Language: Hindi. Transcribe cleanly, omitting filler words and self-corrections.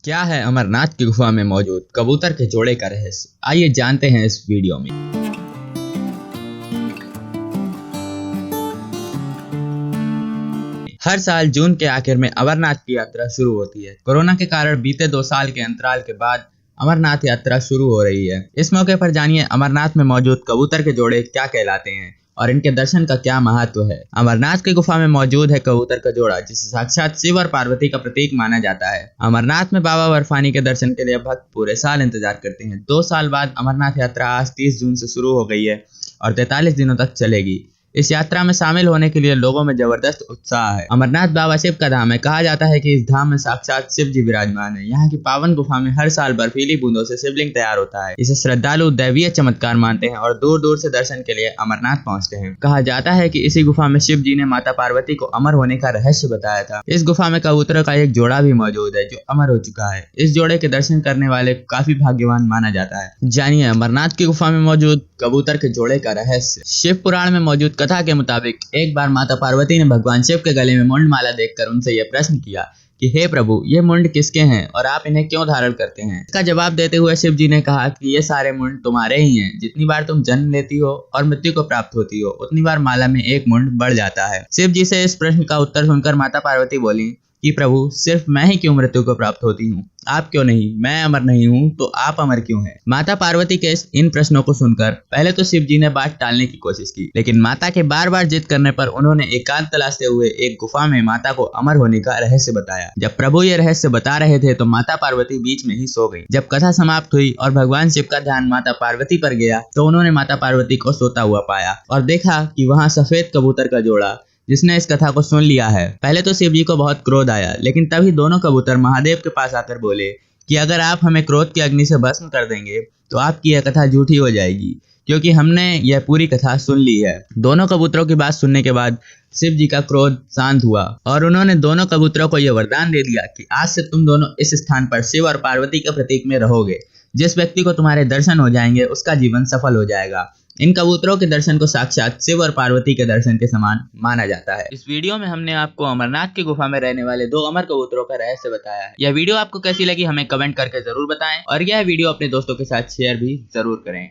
क्या है अमरनाथ की गुफा में मौजूद कबूतर के जोड़े का रहस्य? आइए जानते हैं इस वीडियो में। हर साल जून के आखिर में अमरनाथ की यात्रा शुरू होती है। कोरोना के कारण बीते 2 साल के अंतराल के बाद अमरनाथ यात्रा शुरू हो रही है। इस मौके पर जानिए अमरनाथ में मौजूद कबूतर के जोड़े क्या कहलाते हैं और इनके दर्शन का क्या महत्व है। अमरनाथ की गुफा में मौजूद है कबूतर का जोड़ा, जिसे साक्षात शिव और पार्वती का प्रतीक माना जाता है। अमरनाथ में बाबा बर्फानी के दर्शन के लिए भक्त पूरे साल इंतजार करते हैं। 2 साल बाद अमरनाथ यात्रा आज 30 जून से शुरू हो गई है और 43 दिनों तक चलेगी। इस यात्रा में शामिल होने के लिए लोगों में जबरदस्त उत्साह है। अमरनाथ बाबा शिव का धाम है। कहा जाता है कि इस धाम में साक्षात शिव जी विराजमान है। यहाँ की पावन गुफा में हर साल बर्फीली बूंदों से शिवलिंग तैयार होता है। इसे श्रद्धालु दैवीय चमत्कार मानते हैं और दूर दूर से दर्शन के लिए अमरनाथ पहुंचते हैं। कहा जाता है कि इसी गुफा में शिव जी ने माता पार्वती को अमर होने का रहस्य बताया था। इस गुफा में कबूतरों का एक जोड़ा भी मौजूद है जो अमर हो चुका है। इस जोड़े के दर्शन करने वाले काफी भाग्यवान माना जाता है। जानिए अमरनाथ की गुफा में मौजूद कबूतर के जोड़े का रहस्य। शिव पुराण में मौजूद कथा के मुताबिक एक बार माता पार्वती ने भगवान शिव के गले में मुंड माला देखकर उनसे यह प्रश्न किया कि हे प्रभु, ये मुंड किसके हैं और आप इन्हें क्यों धारण करते हैं? इसका जवाब देते हुए शिव जी ने कहा कि ये सारे मुंड तुम्हारे ही हैं। जितनी बार तुम जन्म लेती हो और मृत्यु को प्राप्त होती हो, उतनी बार माला में एक मुंड बढ़ जाता है। शिव जी से इस प्रश्न का उत्तर सुनकर माता पार्वती बोली कि प्रभु, सिर्फ मैं ही क्यों मृत्यु को प्राप्त होती हूँ, आप क्यों नहीं? मैं अमर नहीं हूँ तो आप अमर क्यों हैं? माता पार्वती के इन प्रश्नों को सुनकर पहले तो शिव जी ने बात टालने की कोशिश की, लेकिन माता के बार बार जिद करने पर उन्होंने एकांत तलाशते हुए एक गुफा में माता को अमर होने का रहस्य बताया। जब प्रभु ये रहस्य बता रहे थे तो माता पार्वती बीच में ही सो गई। जब कथा समाप्त हुई और भगवान शिव का ध्यान माता पार्वती पर गया तो उन्होंने माता पार्वती को सोता हुआ पाया और देखा कि वहाँ सफेद कबूतर का जोड़ा जिसने इस कथा को सुन लिया है। पहले तो शिव जी को बहुत क्रोध आया, लेकिन तभी दोनों कबूतर महादेव के पास आकर बोले कि अगर आप हमें क्रोध की अग्नि से भस्म कर देंगे तो आपकी यह कथा झूठी हो जाएगी, क्योंकि हमने यह पूरी कथा सुन ली है। दोनों कबूतरों की बात सुनने के बाद शिव जी का क्रोध शांत हुआ और उन्होंने दोनों कबूतरों को यह वरदान दे दिया कि आज से तुम दोनों इस स्थान पर शिव और पार्वती के प्रतीक में रहोगे। जिस व्यक्ति को तुम्हारे दर्शन हो जाएंगे उसका जीवन सफल हो जाएगा। इन कबूतरों के दर्शन को साक्षात शिव और पार्वती के दर्शन के समान माना जाता है। इस वीडियो में हमने आपको अमरनाथ की गुफा में रहने वाले 2 अमर कबूतरों का रहस्य बताया है। यह वीडियो आपको कैसी लगी हमें कमेंट करके जरूर बताएं और यह वीडियो अपने दोस्तों के साथ शेयर भी जरूर करें।